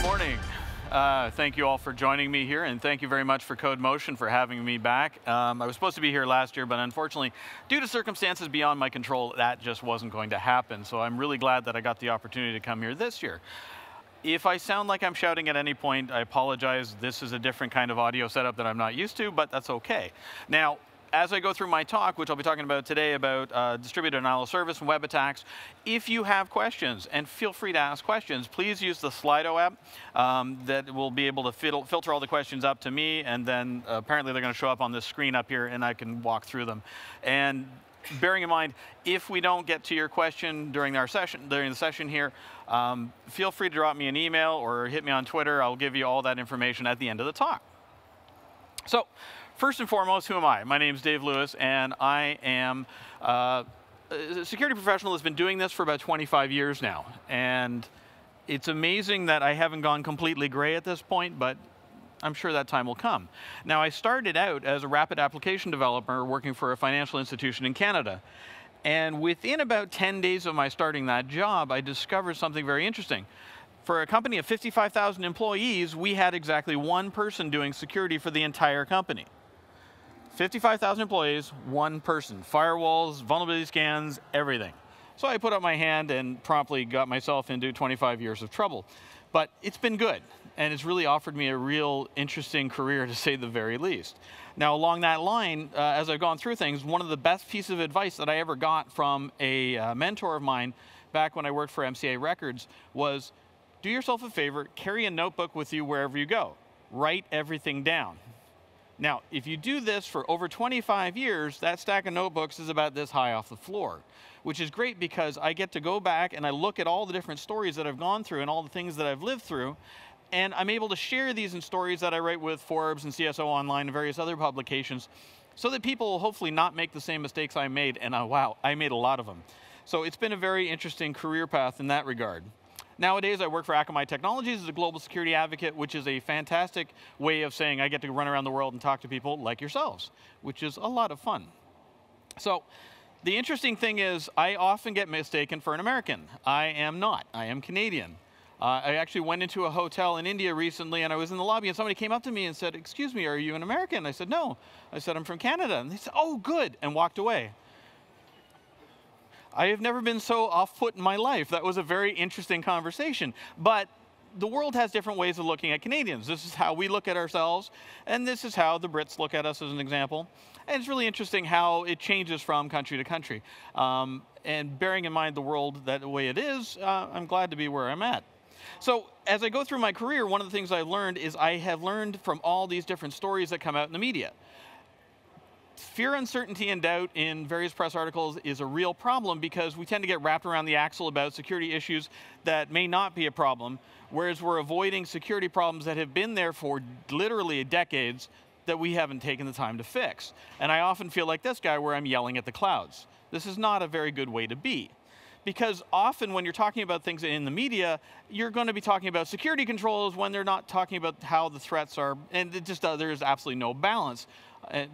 morning. Thank you all for joining me here, and thank you very much for Codemotion for having me back. I was supposed to be here last year, but unfortunately, due to circumstances beyond my control, that just wasn't going to happen. So I'm really glad that I got the opportunity to come here this year. If I sound like I'm shouting at any point, I apologize. This is a different kind of audio setup that I'm not used to, but that's okay. Now, as I go through my talk, which I'll be talking about today about distributed denial of service and web attacks, if you have questions, and feel free to ask questions, please use the Slido app that will be able to filter all the questions up to me, and then apparently they're going to show up on this screen up here, and I can walk through them. And bearing in mind, if we don't get to your question during the session here, feel free to drop me an email or hit me on Twitter. I'll give you all that information at the end of the talk. So, first and foremost, who am I? My name is Dave Lewis, and I am a security professional that's been doing this for about 25 years now. And it's amazing that I haven't gone completely gray at this point, but I'm sure that time will come. Now, I started out as a rapid application developer working for a financial institution in Canada. And within about 10 days of my starting that job, I discovered something very interesting. For a company of 55,000 employees, we had exactly one person doing security for the entire company. 55,000 employees, one person. Firewalls, vulnerability scans, everything. So I put up my hand and promptly got myself into 25 years of trouble. But it's been good, and it's really offered me a real interesting career, to say the very least. Now, along that line, as I've gone through things, one of the best pieces of advice that I ever got from a mentor of mine back when I worked for MCA Records was, do yourself a favor, carry a notebook with you wherever you go. Write everything down. Now, if you do this for over 25 years, that stack of notebooks is about this high off the floor, which is great because I get to go back and I look at all the different stories that I've gone through and all the things that I've lived through, and I'm able to share these in stories that I write with Forbes and CSO Online and various other publications so that people will hopefully not make the same mistakes I made, and wow, I made a lot of them. So it's been a very interesting career path in that regard. Nowadays, I work for AKAMAI Technologies as a global security advocate, which is a fantastic way of saying I get to run around the world and talk to people like yourselves, which is a lot of fun. So the interesting thing is I often get mistaken for an American. I am not. I am Canadian. I actually went into a hotel in India recently, and I was in the lobby, and somebody came up to me and said, "Excuse me, are you an American?" I said, "No." I said, "I'm from Canada." And they said, "Oh, good," and walked away. I have never been so off foot in my life. That was a very interesting conversation. But the world has different ways of looking at Canadians. This is how we look at ourselves, and this is how the Brits look at us, as an example. And it's really interesting how it changes from country to country. And bearing in mind the world the way it is, I'm glad to be where I'm at. So as I go through my career, one of the things I've learned is I have learned from all these different stories that come out in the media. Fear, uncertainty, and doubt in various press articles is a real problem because we tend to get wrapped around the axle about security issues that may not be a problem, whereas we're avoiding security problems that have been there for literally decades that we haven't taken the time to fix. And I often feel like this guy where I'm yelling at the clouds. This is not a very good way to be. Because often when you're talking about things in the media, you're going to be talking about security controls when they're not talking about how the threats are, and it just there is absolutely no balance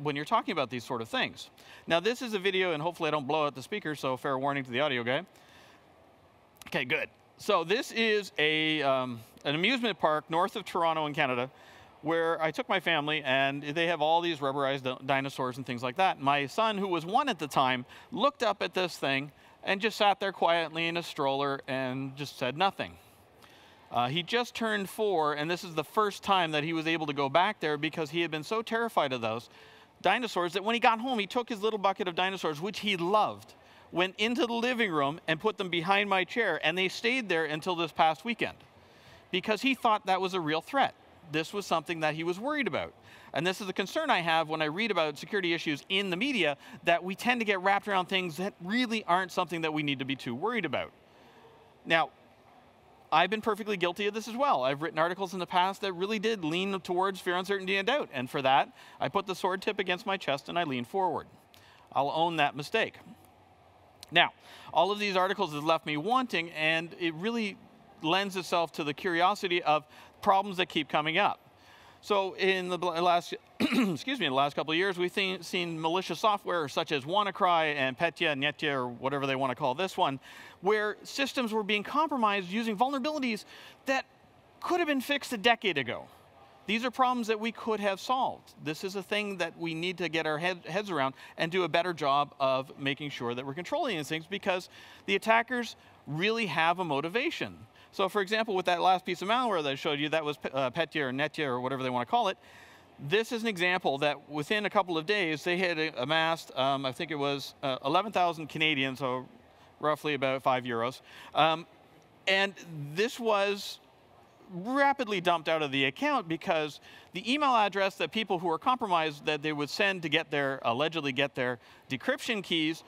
when you're talking about these sort of things. Now, this is a video, and hopefully I don't blow out the speaker, so fair warning to the audio guy. Okay, good. So this is an amusement park north of Toronto in Canada, where I took my family, and they have all these rubberized dinosaurs and things like that. My son, who was 1 at the time, looked up at this thing and just sat there quietly in a stroller and just said nothing. He just turned 4, and this is the first time that he was able to go back there because he had been so terrified of those dinosaurs that when he got home, he took his little bucket of dinosaurs, which he loved, went into the living room and put them behind my chair, and they stayed there until this past weekend because he thought that was a real threat. This was something that he was worried about. And this is the concern I have when I read about security issues in the media, that we tend to get wrapped around things that really aren't something that we need to be too worried about. Now, I've been perfectly guilty of this as well. I've written articles in the past that really did lean towards fear, uncertainty, and doubt. And for that, I put the sword tip against my chest and I lean forward. I'll own that mistake. Now, all of these articles have left me wanting, and it really lends itself to the curiosity of problems that keep coming up. So in the last, excuse me, in the last couple of years, we've seen malicious software such as WannaCry and Petya, Netya, or whatever they want to call this one, where systems were being compromised using vulnerabilities that could have been fixed a decade ago. These are problems that we could have solved. This is a thing that we need to get our heads around and do a better job of making sure that we're controlling these things, because the attackers really have a motivation. So for example, with that last piece of malware that I showed you, that was Petya or Netya or whatever they want to call it. This is an example that within a couple of days, they had amassed, I think it was 11,000 Canadian, so roughly about €5. And this was rapidly dumped out of the account because the email address that people who were compromised that they would send to get their, allegedly get their decryption keys,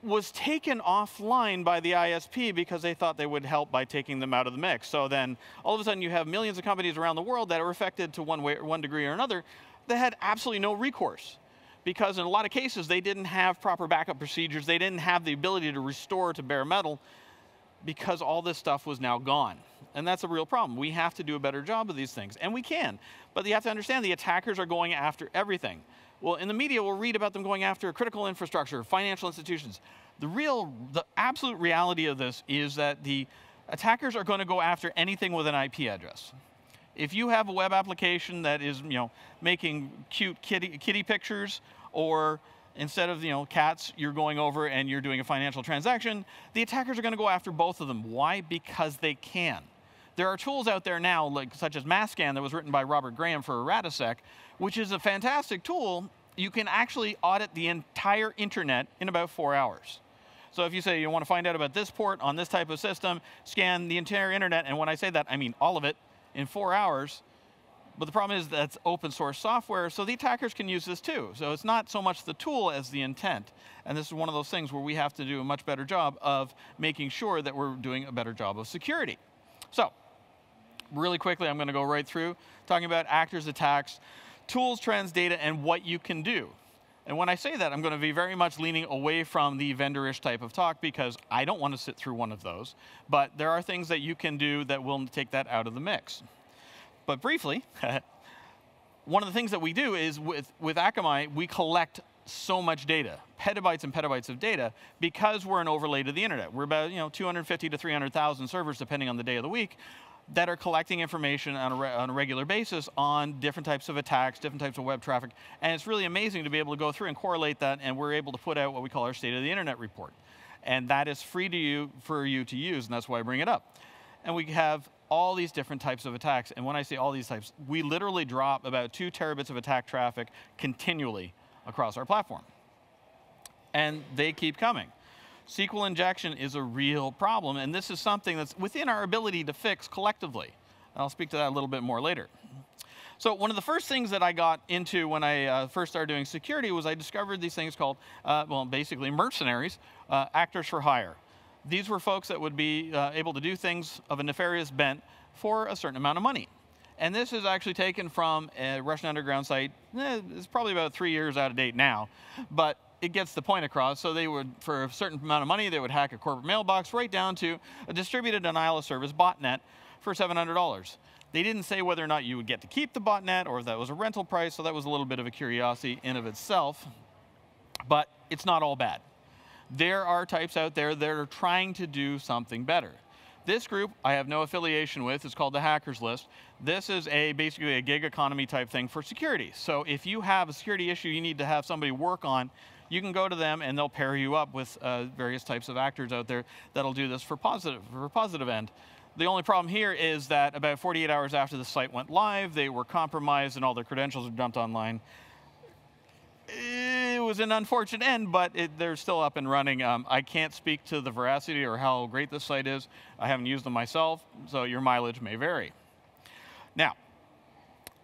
was taken offline by the ISP because they thought they would help by taking them out of the mix. So then all of a sudden you have millions of companies around the world that are affected to one degree or another that had absolutely no recourse, because in a lot of cases they didn't have proper backup procedures, they didn't have the ability to restore to bare metal, because all this stuff was now gone. And that's a real problem. We have to do a better job of these things, and we can. But you have to understand the attackers are going after everything. Well, in the media, we'll read about them going after critical infrastructure, financial institutions. The absolute reality of this is that the attackers are going to go after anything with an IP address. If you have a web application that is, making cute kitty pictures, or instead of cats, you're going over and you're doing a financial transaction, the attackers are going to go after both of them. Why? Because they can. There are tools out there now, such as Masscan, that was written by Robert Graham for Radisec, which is a fantastic tool. You can actually audit the entire internet in about 4 hours. So if you say you want to find out about this port on this type of system, scan the entire internet, and when I say that, I mean all of it, in 4 hours. But the problem is that's open source software, so the attackers can use this too. So it's not so much the tool as the intent. And this is one of those things where we have to do a much better job of making sure that we're doing a better job of security. So really quickly, I'm going to go right through talking about actors, attacks, tools, trends, data, and what you can do. And when I say that, I'm going to be very much leaning away from the vendor-ish type of talk, because I don't want to sit through one of those. But there are things that you can do that will take that out of the mix. But briefly, one of the things that we do is with AKAMAI, we collect so much data, petabytes and petabytes of data, because we're an overlay to the internet. We're about 250 to 300,000 servers, depending on the day of the week, that are collecting information on a regular basis on different types of attacks, different types of web traffic. And it's really amazing to be able to go through and correlate that, and we're able to put out what we call our State of the Internet report. And that is free for you to use, and that's why I bring it up. And we have all these different types of attacks. And when I say all these types, we literally drop about 2 terabits of attack traffic continually across our platform. And they keep coming. SQL injection is a real problem, and this is something that's within our ability to fix collectively. And I'll speak to that a little bit more later. So one of the first things that I got into when I first started doing security was I discovered these things called, well, basically mercenaries, actors for hire. These were folks that would be able to do things of a nefarious bent for a certain amount of money. And this is actually taken from a Russian underground site. It's probably about 3 years out of date now, but it gets the point across. So they would, for a certain amount of money, they would hack a corporate mailbox right down to a distributed denial of service botnet for $700. They didn't say whether or not you would get to keep the botnet or if that was a rental price, so that was a little bit of a curiosity in of itself. But it's not all bad. There are types out there that are trying to do something better. This group I have no affiliation with. It's called the Hackers List. This is basically a gig economy type thing for security. So if you have a security issue you need to have somebody work on, you can go to them and they'll pair you up with various types of actors out there that'll do this for positive end. The only problem here is that about 48 hours after the site went live, they were compromised and all their credentials were dumped online. It was an unfortunate end, but they're still up and running. I can't speak to the veracity or how great this site is. I haven't used them myself, so your mileage may vary. Now,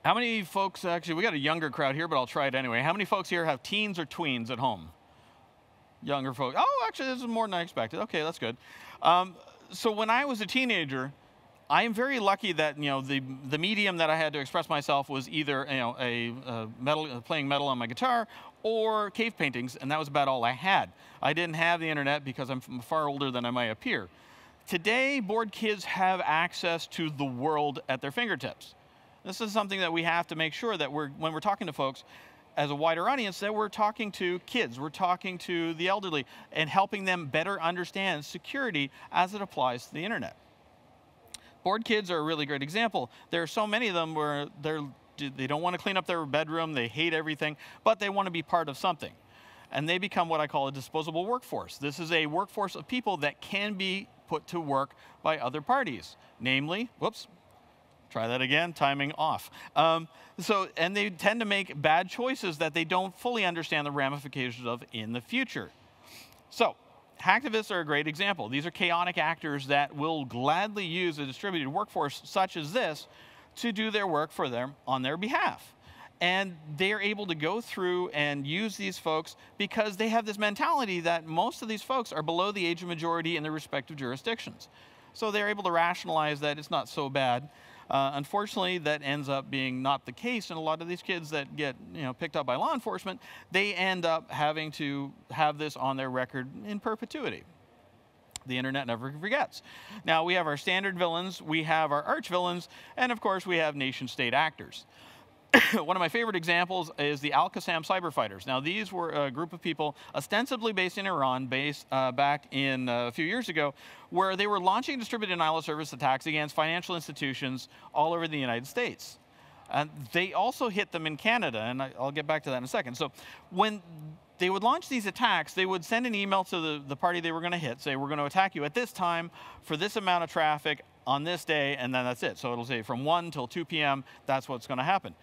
how many folks, actually, we got a younger crowd here, but I'll try it anyway. How many folks here have teens or tweens at home? Younger folks. Oh, actually, this is more than I expected. Okay, that's good. So when I was a teenager, I am very lucky that the medium that I had to express myself was either playing metal on my guitar or cave paintings, and that was about all I had. I didn't have the internet because I'm far older than I might appear. Today, bored kids have access to the world at their fingertips. This is something that we have to make sure that when we're talking to folks as a wider audience, that we're talking to kids, we're talking to the elderly, and helping them better understand security as it applies to the internet. Bored kids are a really great example. There are so many of them where they don't want to clean up their bedroom, they hate everything, but they want to be part of something. And they become what I call a disposable workforce. This is a workforce of people that can be put to work by other parties. Namely, whoops, try that again, timing off. And they tend to make bad choices that they don't fully understand the ramifications of in the future. So, hacktivists are a great example. These are chaotic actors that will gladly use a distributed workforce such as this to do their work for them on their behalf. And they are able to go through and use these folks because they have this mentality that most of these folks are below the age of majority in their respective jurisdictions. So they're able to rationalize that it's not so bad. Unfortunately, that ends up being not the case, and a lot of these kids that get picked up by law enforcement, they end up having to have this on their record in perpetuity. The internet never forgets. Now, we have our standard villains, we have our arch villains, and of course, we have nation-state actors. One of my favorite examples is the al-Qassam cyber fighters. Now, these were a group of people ostensibly based in Iran, back in a few years ago, where they were launching distributed denial of service attacks against financial institutions all over the United States. And they also hit them in Canada, and I'll get back to that in a second. So when they would launch these attacks, they would send an email to the party they were going to hit, say, we're going to attack you at this time for this amount of traffic on this day, and then that's it. So it'll say from 1 till 2 p.m., that's what's going to happen.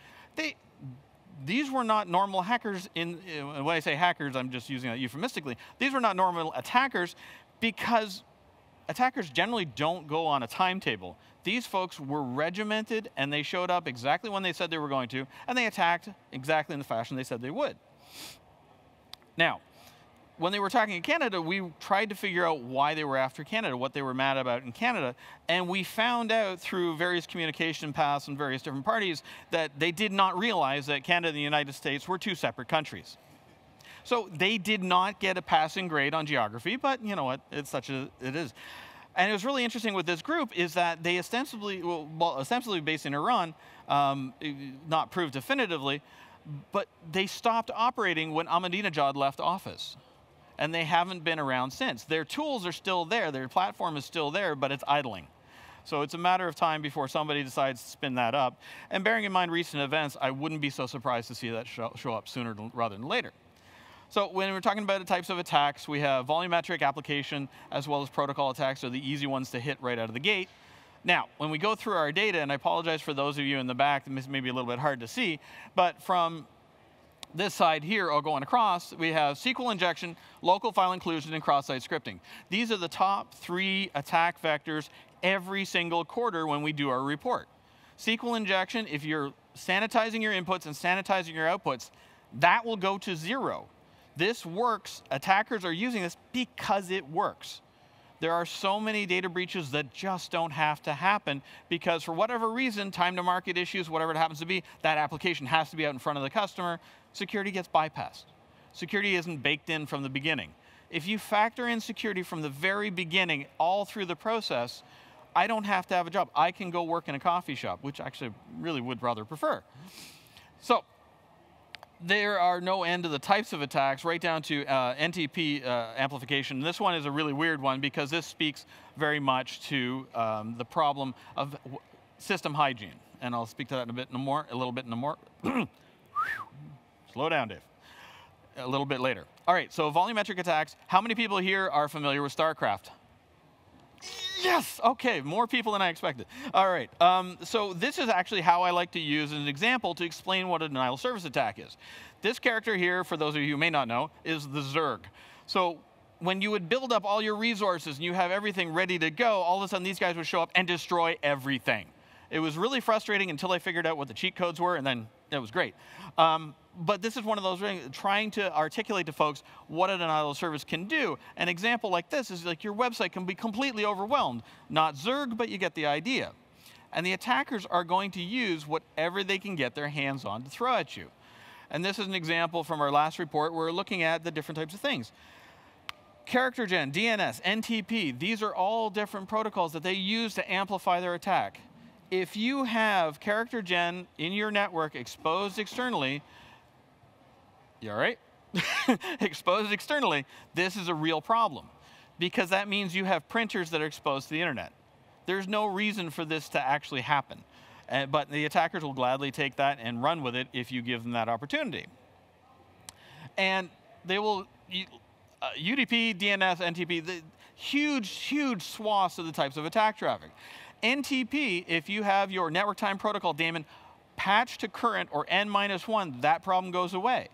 These were not normal hackers. When I say hackers, I'm just using that euphemistically. These were not normal attackers because attackers generally don't go on a timetable. These folks were regimented, and they showed up exactly when they said they were going to, and they attacked exactly in the fashion they said they would. Now, when they were attacking in Canada, we tried to figure out why they were after Canada, what they were mad about in Canada, and we found out through various communication paths and various different parties that they did not realize that Canada and the United States were two separate countries. So they did not get a passing grade on geography, but you know what, it's such as it is. And it was really interesting with this group is that they ostensibly based in Iran, not proved definitively, but they stopped operating when Ahmadinejad left office. And they haven't been around since. Their tools are still there, their platform is still there, but it's idling. So it's a matter of time before somebody decides to spin that up. And bearing in mind recent events, I wouldn't be so surprised to see that show up sooner rather than later. So when we're talking about the types of attacks, we have volumetric, application, as well as protocol attacks are the easy ones to hit right out of the gate. Now, when we go through our data, and I apologize for those of you in the back, this may be a little bit hard to see, but from this side here, I'll go on across, we have SQL injection, local file inclusion, and cross-site scripting. These are the top 3 attack vectors every single quarter when we do our report. SQL injection, if you're sanitizing your inputs and sanitizing your outputs, that will go to 0. This works. Attackers are using this because it works. There are so many data breaches that just don't have to happen because for whatever reason, time to market issues, whatever it happens to be, that application has to be out in front of the customer. Security gets bypassed. Security isn't baked in from the beginning. If you factor in security from the very beginning, all through the process, I don't have to have a job. I can go work in a coffee shop, which actually I really would rather prefer. So there are no end to the types of attacks, right down to NTP amplification. This one is a really weird one because this speaks very much to the problem of system hygiene. And I'll speak to that in a little bit more. Slow down, Dave. A little bit later. All right, so volumetric attacks. How many people here are familiar with StarCraft? Yes, okay, more people than I expected. All right, so this is actually how I like to use an example to explain what a denial of service attack is. This character here, for those of you who may not know, is the Zerg. So when you would build up all your resources and you have everything ready to go, all of a sudden these guys would show up and destroy everything. It was really frustrating until I figured out what the cheat codes were, and then it was great. But this is one of those trying to articulate to folks what a denial of service can do. An example like this is like your website can be completely overwhelmed. Not Zerg, but you get the idea. And the attackers are going to use whatever they can get their hands on to throw at you. And this is an example from our last report where we're looking at the different types of things. Character gen, DNS, NTP, these are all different protocols that they use to amplify their attack. If you have character gen in your network exposed externally, you all right? Exposed externally, this is a real problem because that means you have printers that are exposed to the internet. There's no reason for this to actually happen. But the attackers will gladly take that and run with it if you give them that opportunity. And they will, UDP, DNS, NTP, the huge swaths of the types of attack traffic. NTP, if you have your network time protocol daemon patched to current or N-1, that problem goes away.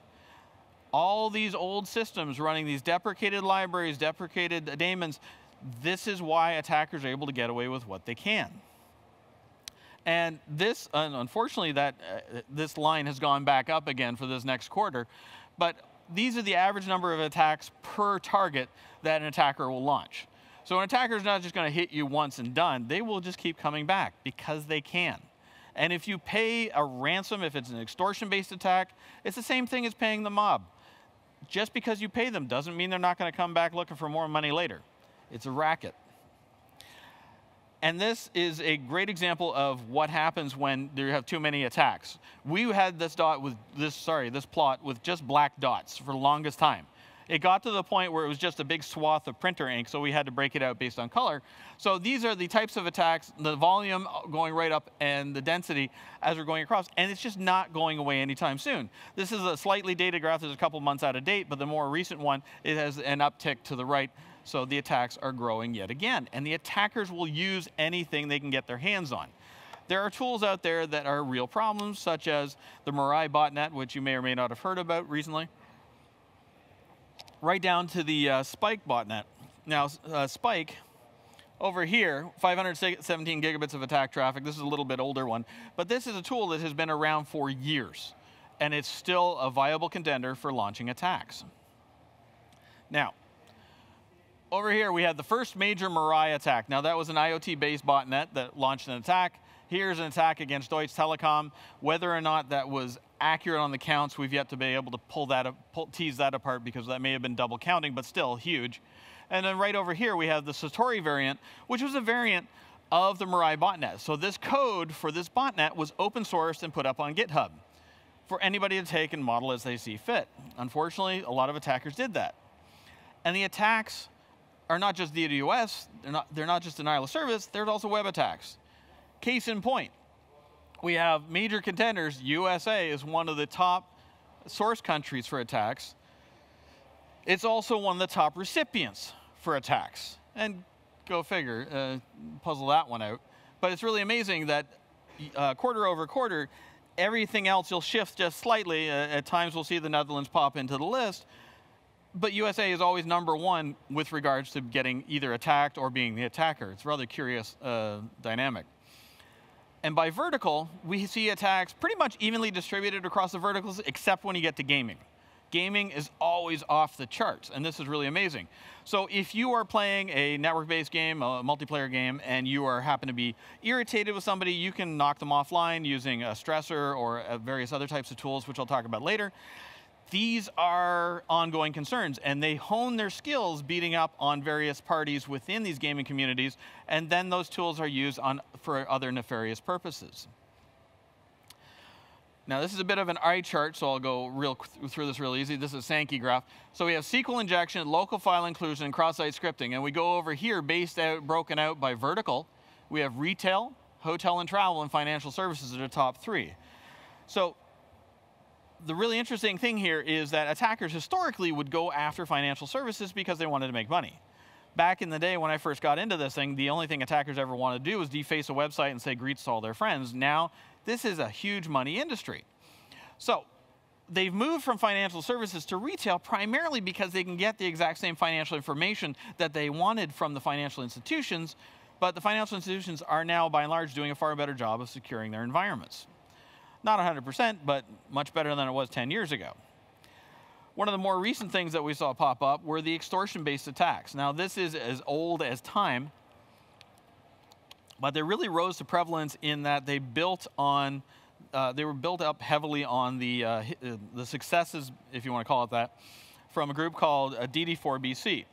All these old systems running these deprecated libraries, deprecated daemons, this is why attackers are able to get away with what they can. And this, unfortunately, this line has gone back up again for this next quarter. But these are the average number of attacks per target that an attacker will launch. So an attacker is not just going to hit you once and done. They will just keep coming back because they can. And if you pay a ransom, if it's an extortion-based attack, it's the same thing as paying the mob. Just because you pay them doesn't mean they're not going to come back looking for more money later. It's a racket. And this is a great example of what happens when you have too many attacks. We had this plot with just black dots for the longest time. It got to the point where it was just a big swath of printer ink, so we had to break it out based on color. So these are the types of attacks, the volume going right up and the density as we're going across, and it's just not going away anytime soon. This is a slightly dated graph that's a couple months out of date, but the more recent one, it has an uptick to the right. So the attacks are growing yet again. And the attackers will use anything they can get their hands on. There are tools out there that are real problems, such as the Mirai botnet, which you may or may not have heard about recently, right down to the Spike botnet. Now, Spike, over here, 517 gigabits of attack traffic. This is a little bit older one. But this is a tool that has been around for years. And it's still a viable contender for launching attacks. Now, over here, we had the first major Mirai attack. Now, that was an IoT-based botnet that launched an attack. Here's an attack against Deutsche Telekom. Whether or not that was accurate on the counts, we've yet to be able to tease that apart because that may have been double counting, but still huge. And then right over here, we have the Satori variant, which was a variant of the Mirai botnet. So this code for this botnet was open sourced and put up on GitHub for anybody to take and model as they see fit. Unfortunately, a lot of attackers did that. And the attacks are not just DDoS, they're not just denial of service, there's also web attacks. Case in point, we have major contenders. USA is one of the top source countries for attacks. It's also one of the top recipients for attacks. And go figure, puzzle that one out. But it's really amazing that quarter over quarter, everything else will shift just slightly. At times we'll see the Netherlands pop into the list. But USA is always #1 with regards to getting either attacked or being the attacker. It's a rather curious dynamic. And by vertical, we see attacks pretty much evenly distributed across the verticals, except when you get to gaming. Gaming is always off the charts, and this is really amazing. So if you are playing a network-based game, a multiplayer game, and you happen to be irritated with somebody, you can knock them offline using a stressor or various other types of tools, which I'll talk about later. These are ongoing concerns, and they hone their skills beating up on various parties within these gaming communities, and then those tools are used for other nefarious purposes. Now, this is a bit of an eye chart, so I'll go through this real easy. This is a Sankey graph. So we have SQL injection, local file inclusion, and cross-site scripting, and we go over here broken out by vertical. We have retail, hotel and travel, and financial services are the top 3. So the really interesting thing here is that attackers historically would go after financial services because they wanted to make money. Back in the day when I first got into this thing, the only thing attackers ever wanted to do was deface a website and say greets to all their friends. Now, this is a huge money industry. So they've moved from financial services to retail primarily because they can get the exact same financial information that they wanted from the financial institutions, but the financial institutions are now, by and large, doing a far better job of securing their environments. Not 100%, but much better than it was 10 years ago. One of the more recent things that we saw pop up were the extortion-based attacks. Now, this is as old as time, but they really rose to prevalence in that they were built up heavily on the successes, if you want to call it that, from a group called DD4BC.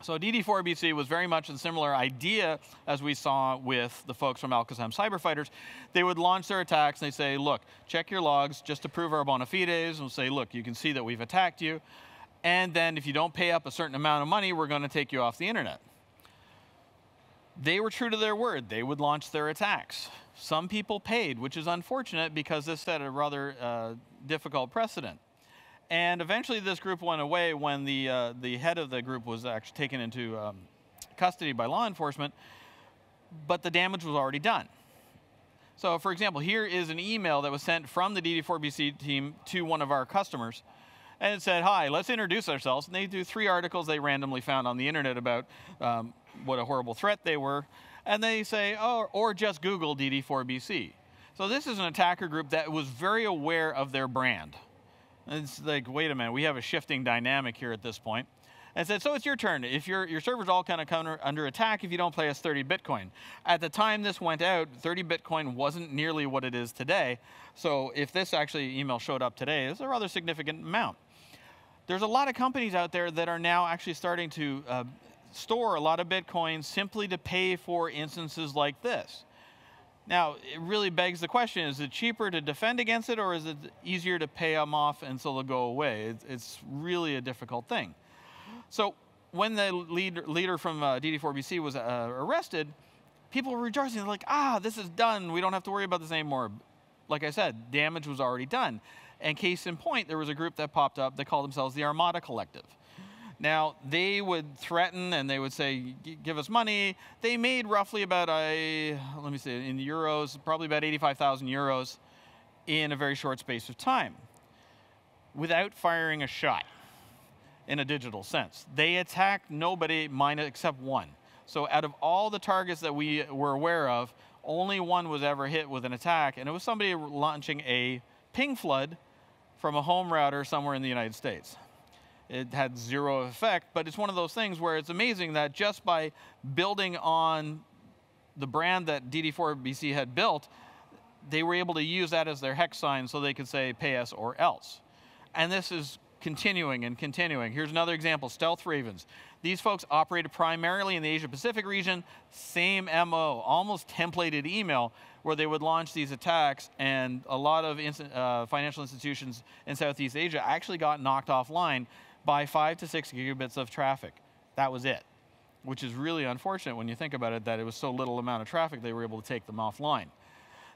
So DD4BC was very much a similar idea as we saw with the folks from al-Qassam cyber fighters. They would launch their attacks and they say, look, check your logs just to prove our bona fides. And we'll say, look, you can see that we've attacked you. And then if you don't pay up a certain amount of money, we're going to take you off the internet. They were true to their word. They would launch their attacks. Some people paid, which is unfortunate because this set a rather difficult precedent. And eventually this group went away when the head of the group was actually taken into custody by law enforcement, but the damage was already done. So for example, here is an email that was sent from the DD4BC team to one of our customers. And it said, hi, let's introduce ourselves. And they do 3 articles they randomly found on the internet about what a horrible threat they were. And they say, oh, or just Google DD4BC. So this is an attacker group that was very aware of their brand. And it's like, wait a minute, we have a shifting dynamic here at this point. And said, so it's your turn. If your server's all kind of under attack if you don't pay us 30 Bitcoin. At the time this went out, 30 Bitcoin wasn't nearly what it is today. So if this actually email showed up today, it's a rather significant amount. There's a lot of companies out there that are now actually starting to store a lot of Bitcoin simply to pay for instances like this. Now, it really begs the question, is it cheaper to defend against it, or is it easier to pay them off and so they'll go away? It's really a difficult thing. So when the leader from DD4BC was arrested, people were rejoicing. They're like, this is done. We don't have to worry about this anymore. Like I said, damage was already done. And case in point, there was a group that popped up that called themselves the Armada Collective. Now, they would threaten and they would say, give us money. They made roughly about, let me see, in euros, probably about 85,000 euros in a very short space of time without firing a shot in a digital sense. They attacked nobody except one. So out of all the targets that we were aware of, only one was ever hit with an attack, and it was somebody launching a ping flood from a home router somewhere in the United States. It had zero effect, but it's one of those things where it's amazing that just by building on the brand that DD4BC had built, they were able to use that as their hex sign so they could say, pay us or else. And this is continuing and continuing. Here's another example, Stealth Ravens. These folks operated primarily in the Asia-Pacific region, same MO, almost templated email, where they would launch these attacks, and a lot of financial institutions in Southeast Asia actually got knocked offline by 5 to 6 gigabits of traffic. That was it, which is really unfortunate when you think about it, that it was so little amount of traffic they were able to take them offline.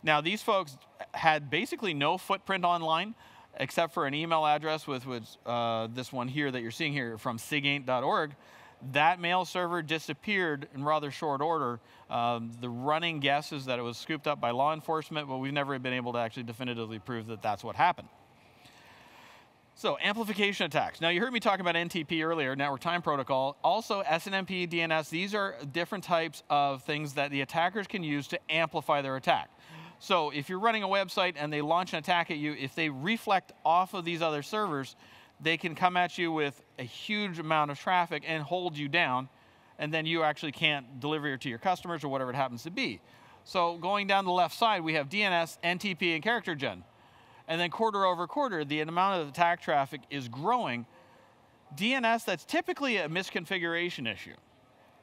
Now, these folks had basically no footprint online, except for an email address with this one here that you're seeing here from sigaint.org. That mail server disappeared in rather short order. The running guess is that it was scooped up by law enforcement, but we've never been able to actually definitively prove that that's what happened. So, amplification attacks. Now, you heard me talk about NTP earlier, Network Time Protocol. Also, SNMP, DNS, these are different types of things that the attackers can use to amplify their attack. So if you're running a website and they launch an attack at you, if they reflect off of these other servers, they can come at you with a huge amount of traffic and hold you down, and then you actually can't deliver it to your customers or whatever it happens to be. So going down the left side, we have DNS, NTP, and character gen. And then quarter over quarter, the amount of attack traffic is growing. DNS, that's typically a misconfiguration issue.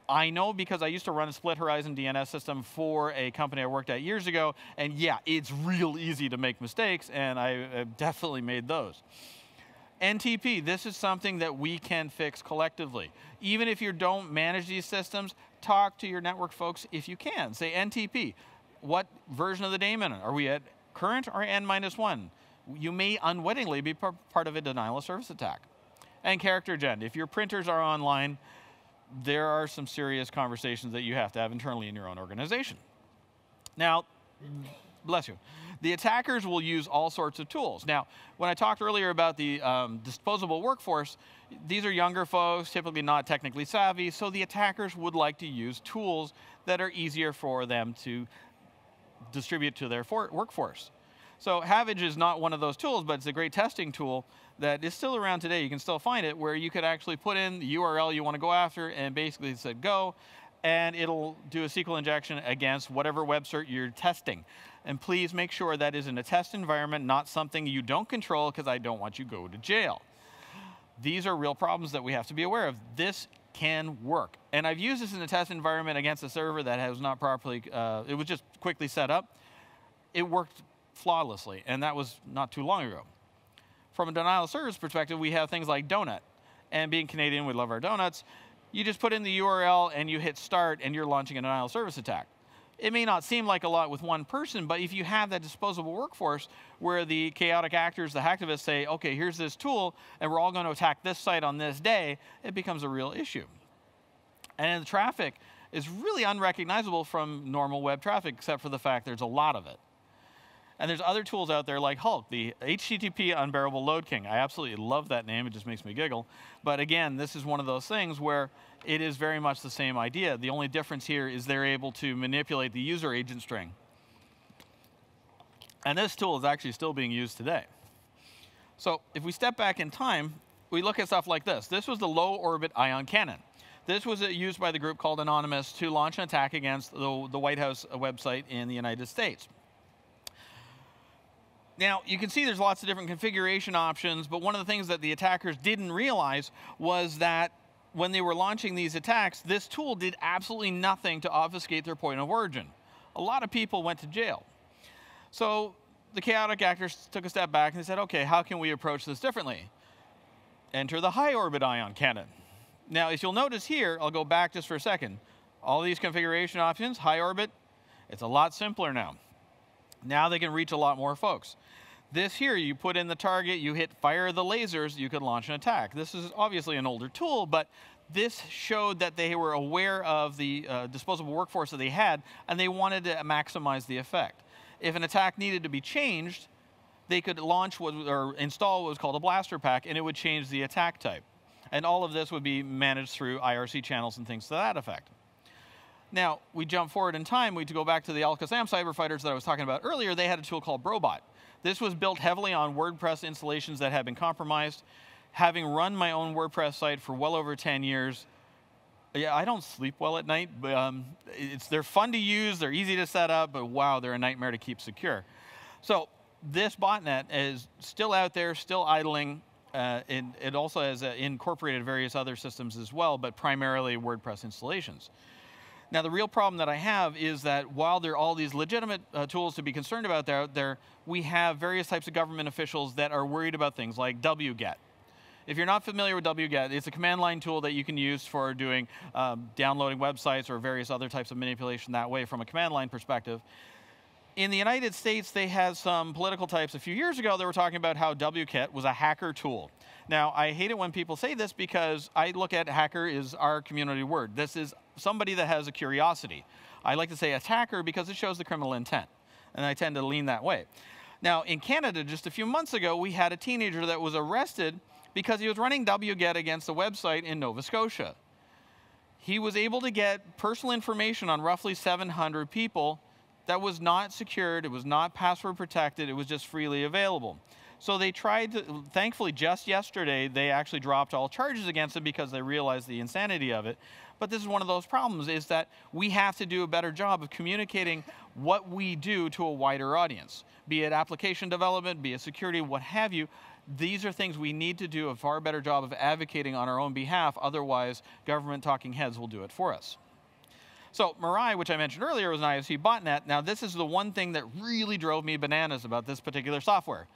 I know because I used to run a split horizon DNS system for a company I worked at years ago, and yeah, it's real easy to make mistakes, and I definitely made those. NTP, this is something that we can fix collectively. Even if you don't manage these systems, talk to your network folks if you can. Say NTP, what version of the daemon? Are we at current or N-1? You may unwittingly be part of a denial of service attack. And character gen, if your printers are online, there are some serious conversations that you have to have internally in your own organization. Now, bless you. The attackers will use all sorts of tools. Now, when I talked earlier about the disposable workforce, these are younger folks, typically not technically savvy, so the attackers would like to use tools that are easier for them to distribute to their workforce. So Havage is not one of those tools, but it's a great testing tool that is still around today. You can still find it, where you could actually put in the URL you want to go after and basically it said go, and it'll do a SQL injection against whatever web cert you're testing. And please make sure that is in a test environment, not something you don't control, because I don't want you to go to jail. These are real problems that we have to be aware of. This can work. And I've used this in a test environment against a server that has not properly, it was just quickly set up. It worked flawlessly, and that was not too long ago. From a denial of service perspective, we have things like Donut. And being Canadian, we love our donuts. You just put in the URL and you hit start and you're launching a denial of service attack. It may not seem like a lot with one person, but if you have that disposable workforce where the chaotic actors, the hacktivists say, okay, here's this tool, and we're all going to attack this site on this day, it becomes a real issue. And the traffic is really unrecognizable from normal web traffic, except for the fact there's a lot of it. And there's other tools out there like Hulk, the HTTP Unbearable Load King. I absolutely love that name. It just makes me giggle. But again, this is one of those things where it is very much the same idea. The only difference here is they're able to manipulate the user agent string. And this tool is actually still being used today. So if we step back in time, we look at stuff like this. This was the low orbit ion cannon. This was used by the group called Anonymous to launch an attack against the White House website in the United States. Now, you can see there's lots of different configuration options, but one of the things that the attackers didn't realize was that when they were launching these attacks, this tool did absolutely nothing to obfuscate their point of origin. A lot of people went to jail. So the chaotic actors took a step back and they said, okay, how can we approach this differently? Enter the high orbit ion cannon. Now, if you'll notice here, I'll go back just for a second. All these configuration options, high orbit, it's a lot simpler now. Now they can reach a lot more folks. This here, you put in the target, you hit fire the lasers, you can launch an attack. This is obviously an older tool, but this showed that they were aware of the disposable workforce that they had, and they wanted to maximize the effect. If an attack needed to be changed, they could launch or install what was called a blaster pack, and it would change the attack type. And all of this would be managed through IRC channels and things to that effect. Now, we jump forward in time, we go back to the al-Qassam cyber fighters that I was talking about earlier. They had a tool called Brobot. This was built heavily on WordPress installations that had been compromised. Having run my own WordPress site for well over 10 years, yeah, I don't sleep well at night, but they're fun to use, they're easy to set up, but wow, they're a nightmare to keep secure. So this botnet is still out there, still idling. It also has incorporated various other systems as well, but primarily WordPress installations. Now, the real problem that I have is that while there are all these legitimate tools to be concerned about there, we have various types of government officials that are worried about things like WGET. If you're not familiar with WGET, it's a command line tool that you can use for doing downloading websites or various other types of manipulation that way from a command line perspective. In the United States, they had some political types a few years ago that were talking about how WGET was a hacker tool. Now, I hate it when people say this because I look at hacker is our community word. This is somebody that has a curiosity. I like to say attacker because it shows the criminal intent, and I tend to lean that way. Now, in Canada, just a few months ago, we had a teenager that was arrested because he was running WGET against a website in Nova Scotia. He was able to get personal information on roughly 700 people that was not secured, it was not password protected, it was just freely available. So they tried to, thankfully just yesterday, they actually dropped all charges against him because they realized the insanity of it. But this is one of those problems, is that we have to do a better job of communicating what we do to a wider audience. Be it application development, be it security, what have you. These are things we need to do a far better job of advocating on our own behalf, otherwise government talking heads will do it for us. So Mirai, which I mentioned earlier, was an ISP botnet. Now this is the one thing that really drove me bananas about this particular software.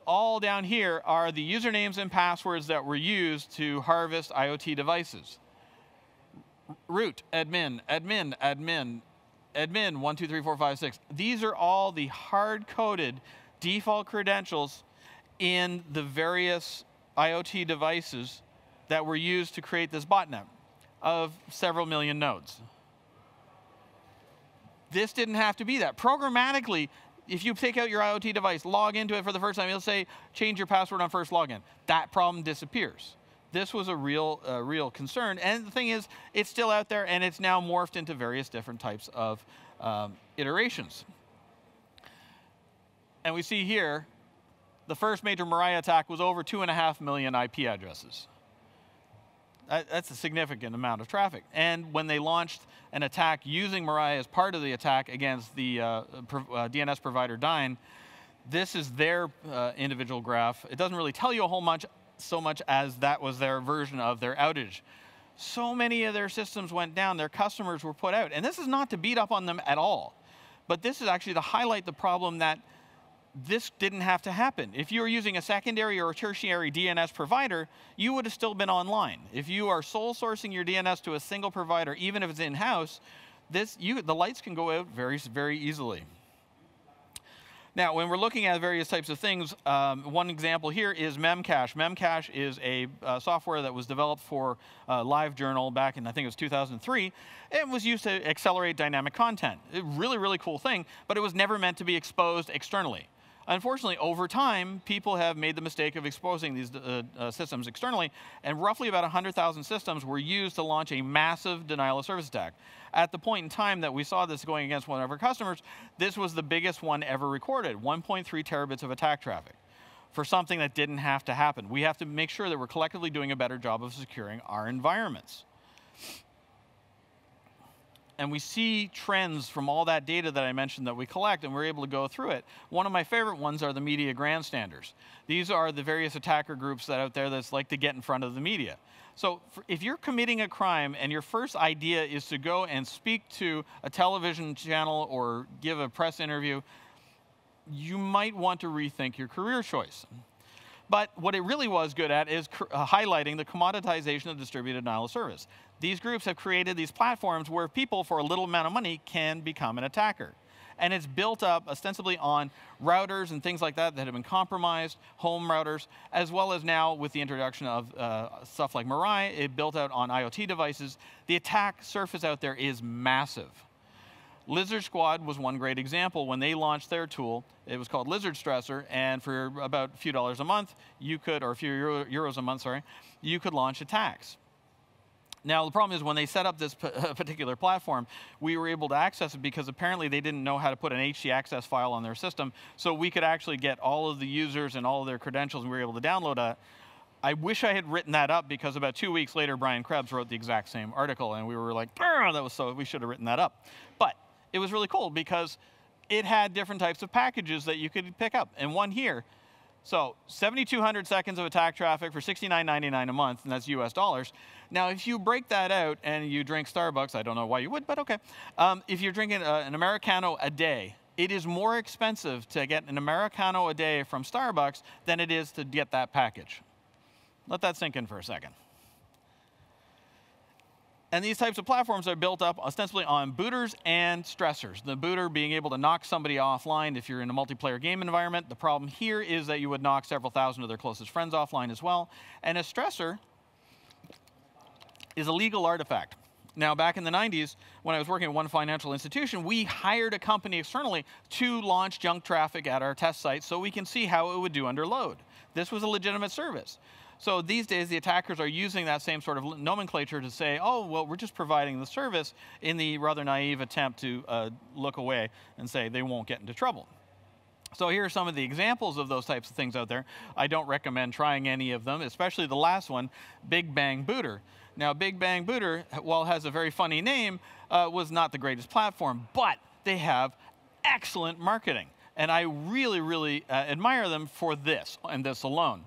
All down here are the usernames and passwords that were used to harvest IoT devices. Root, admin, admin, admin, admin, 1, 2, 3, 4, 5, 6. These are all the hard-coded default credentials in the various IoT devices that were used to create this botnet of several million nodes. This didn't have to be that. Programmatically, if you take out your IoT device, log into it for the first time, it'll say, change your password on first login. That problem disappears. This was a real concern. And the thing is, it's still out there, and it's now morphed into various different types of iterations. And we see here, the first major Mirai attack was over 2.5 million IP addresses. That's a significant amount of traffic. And when they launched an attack using Mirai as part of the attack against the DNS provider Dyn, this is their individual graph. It doesn't really tell you a whole much, so much as that was their version of their outage. So many of their systems went down, their customers were put out. And this is not to beat up on them at all, but this is actually to highlight the problem that this didn't have to happen. If you were using a secondary or a tertiary DNS provider, you would have still been online. If you are sole sourcing your DNS to a single provider, even if it's in-house, the lights can go out very, very easily. Now, when we're looking at various types of things, one example here is Memcache. Memcache is a software that was developed for LiveJournal back in, I think it was 2003. It was used to accelerate dynamic content. Really, really cool thing, but it was never meant to be exposed externally. Unfortunately, over time, people have made the mistake of exposing these systems externally, and roughly about 100,000 systems were used to launch a massive denial of service attack. At the point in time that we saw this going against one of our customers, this was the biggest one ever recorded, 1.3 terabits of attack traffic, for something that didn't have to happen. We have to make sure that we're collectively doing a better job of securing our environments. And we see trends from all that data that I mentioned that we collect, and we're able to go through it. One of my favorite ones are the media grandstanders. These are the various attacker groups that out there that's like to get in front of the media. So if you're committing a crime and your first idea is to go and speak to a television channel or give a press interview, you might want to rethink your career choice. But what it really was good at is highlighting the commoditization of distributed denial of service. These groups have created these platforms where people, for a little amount of money, can become an attacker. And it's built up ostensibly on routers and things like that that have been compromised, home routers, as well as now with the introduction of stuff like Mirai, it built out on IoT devices. The attack surface out there is massive. Lizard Squad was one great example. When they launched their tool, it was called Lizard Stressor, and for about a few dollars a month, you could, or a few euros a month, sorry, you could launch attacks. Now, the problem is when they set up this particular platform, we were able to access it because apparently they didn't know how to put an htaccess file on their system, so we could actually get all of the users and all of their credentials, and we were able to download it. I wish I had written that up, because about 2 weeks later, Brian Krebs wrote the exact same article, and we were like, that was so, we should have written that up. But it was really cool because it had different types of packages that you could pick up, and one here. So 7,200 seconds of attack traffic for $69.99 a month, and that's US dollars. Now, if you break that out and you drink Starbucks, I don't know why you would, but okay. If you're drinking an Americano a day, it is more expensive to get an Americano a day from Starbucks than it is to get that package. Let that sink in for a second. And these types of platforms are built up ostensibly on booters and stressors. The booter being able to knock somebody offline if you're in a multiplayer game environment. The problem here is that you would knock several thousand of their closest friends offline as well. And a stressor is a legal artifact. Now, back in the 90s, when I was working at one financial institution, we hired a company externally to launch junk traffic at our test site so we can see how it would do under load. This was a legitimate service. So these days, the attackers are using that same sort of nomenclature to say, oh, well, we're just providing the service, in the rather naive attempt to look away and say they won't get into trouble. So here are some of the examples of those types of things out there. I don't recommend trying any of them, especially the last one, Big Bang Booter. Now, Big Bang Booter, while it has a very funny name, was not the greatest platform, but they have excellent marketing. And I really, really admire them for this, and this alone.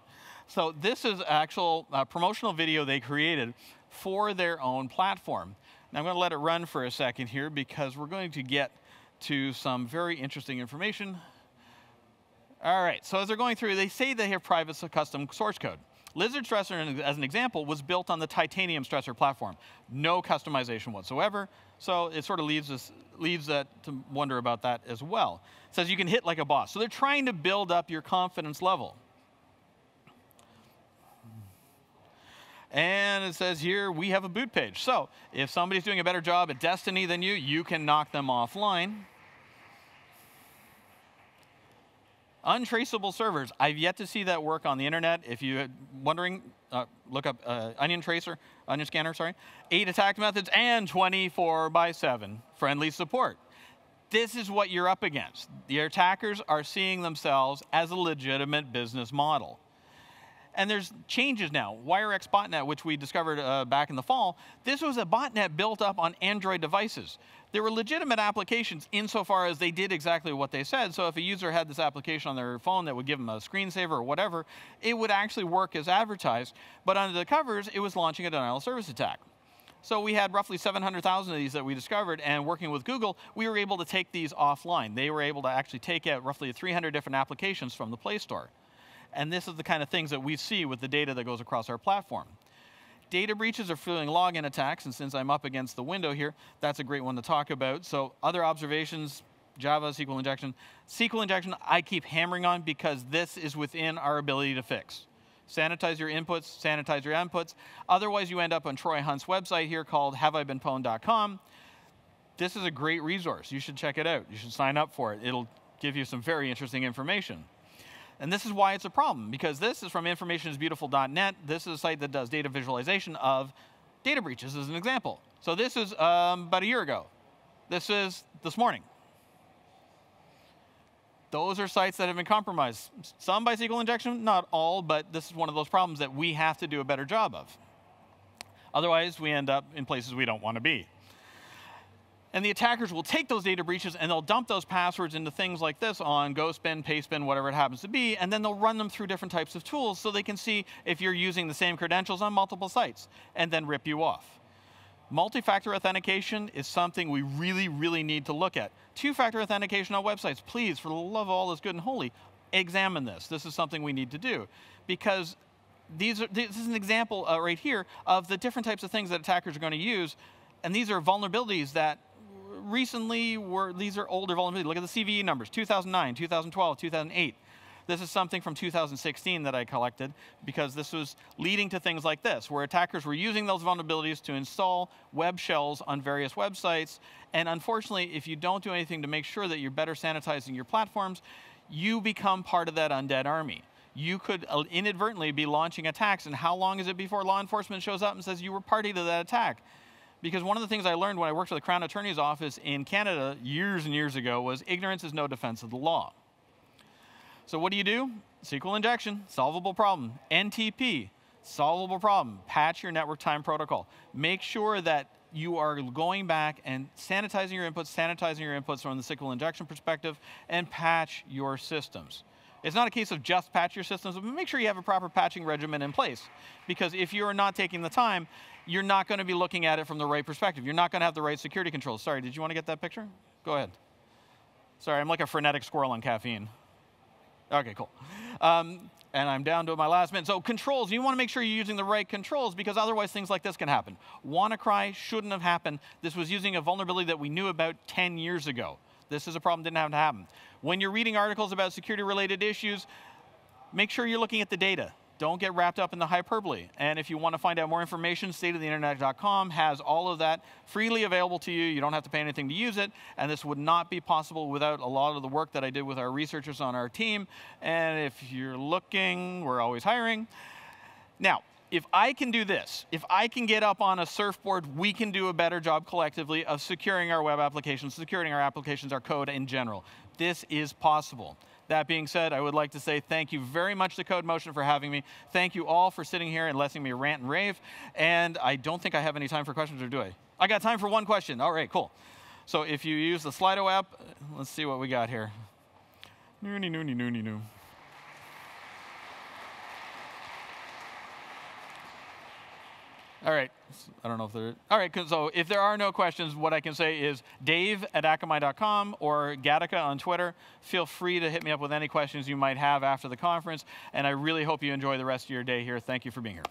So this is actual promotional video they created for their own platform. Now I'm going to let it run for a second here because we're going to get to some very interesting information. All right, so as they're going through, they say they have private custom source code. Lizard Stressor, as an example, was built on the Titanium Stressor platform. No customization whatsoever, so it sort of leaves that to wonder about that as well. It says you can hit like a boss. So they're trying to build up your confidence level. And it says here, we have a boot page. So if somebody's doing a better job at Destiny than you, you can knock them offline. Untraceable servers. I've yet to see that work on the internet. If you're wondering, look up onion scanner, sorry. 8 attack methods and 24/7 friendly support. This is what you're up against. The attackers are seeing themselves as a legitimate business model. And there's changes now. WireX botnet, which we discovered back in the fall, this was a botnet built up on Android devices. There were legitimate applications insofar as they did exactly what they said. So if a user had this application on their phone that would give them a screensaver or whatever, it would actually work as advertised. But under the covers, it was launching a denial of service attack. So we had roughly 700,000 of these that we discovered, and working with Google, we were able to take these offline. They were able to actually take out roughly 300 different applications from the Play Store. And this is the kind of things that we see with the data that goes across our platform. Data breaches are fueling login attacks, and since I'm up against the window here, that's a great one to talk about. So other observations, Java, SQL injection. SQL injection I keep hammering on because this is within our ability to fix. Sanitize your inputs, sanitize your outputs. Otherwise, you end up on Troy Hunt's website here called haveibeenpwned.com. This is a great resource. You should check it out. You should sign up for it. It'll give you some very interesting information. And this is why it's a problem, because this is from informationisbeautiful.net. This is a site that does data visualization of data breaches as an example. So this is about a year ago. This is this morning. Those are sites that have been compromised. Some by SQL injection, not all, but this is one of those problems that we have to do a better job of. Otherwise, we end up in places we don't want to be. And the attackers will take those data breaches and they'll dump those passwords into things like this on GoSpin, PaySpin, whatever it happens to be, and then they'll run them through different types of tools so they can see if you're using the same credentials on multiple sites, and then rip you off. Multi-factor authentication is something we really, really need to look at. Two-factor authentication on websites, please, for the love of all that's good and holy, examine this. This is something we need to do, because this is an example right here of the different types of things that attackers are going to use, and these are vulnerabilities that recently these are older vulnerabilities. Look at the CVE numbers, 2009, 2012, 2008. This is something from 2016 that I collected, because this was leading to things like this, where attackers were using those vulnerabilities to install web shells on various websites. And unfortunately, if you don't do anything to make sure that you're better sanitizing your platforms, you become part of that undead army. You could inadvertently be launching attacks, and how long is it before law enforcement shows up and says you were party to that attack? Because one of the things I learned when I worked for the Crown Attorney's Office in Canada years and years ago was ignorance is no defense of the law. So what do? SQL injection, solvable problem. NTP, solvable problem. Patch your network time protocol. Make sure that you are going back and sanitizing your inputs from the SQL injection perspective, and patch your systems. It's not a case of just patch your systems, but make sure you have a proper patching regimen in place. Because if you're not taking the time, you're not going to be looking at it from the right perspective. You're not going to have the right security controls. Sorry, did you want to get that picture? Go ahead. Sorry, I'm like a frenetic squirrel on caffeine. Okay, cool. And I'm down to my last minute. So controls, you want to make sure you're using the right controls, because otherwise things like this can happen. WannaCry shouldn't have happened. This was using a vulnerability that we knew about 10 years ago. This is a problem that didn't have to happen. When you're reading articles about security-related issues, make sure you're looking at the data. Don't get wrapped up in the hyperbole. And if you want to find out more information, stateoftheinternet.com has all of that freely available to you. You don't have to pay anything to use it. And this would not be possible without a lot of the work that I did with our researchers on our team. And if you're looking, we're always hiring. Now, if I can do this, if I can get up on a surfboard, we can do a better job collectively of securing our web applications, securing our applications, our code in general. This is possible. That being said, I would like to say thank you very much to Codemotion for having me. Thank you all for sitting here and letting me rant and rave. And I don't think I have any time for questions, or do I? I got time for one question. All right, cool. So if you use the Slido app, let's see what we got here. Noonie, noonie, noonie, noo. All right, I don't know if there, all right, so if there are no questions, what I can say is dave@akamai.com or Gattaca on Twitter. Feel free to hit me up with any questions you might have after the conference, and I really hope you enjoy the rest of your day here. Thank you for being here.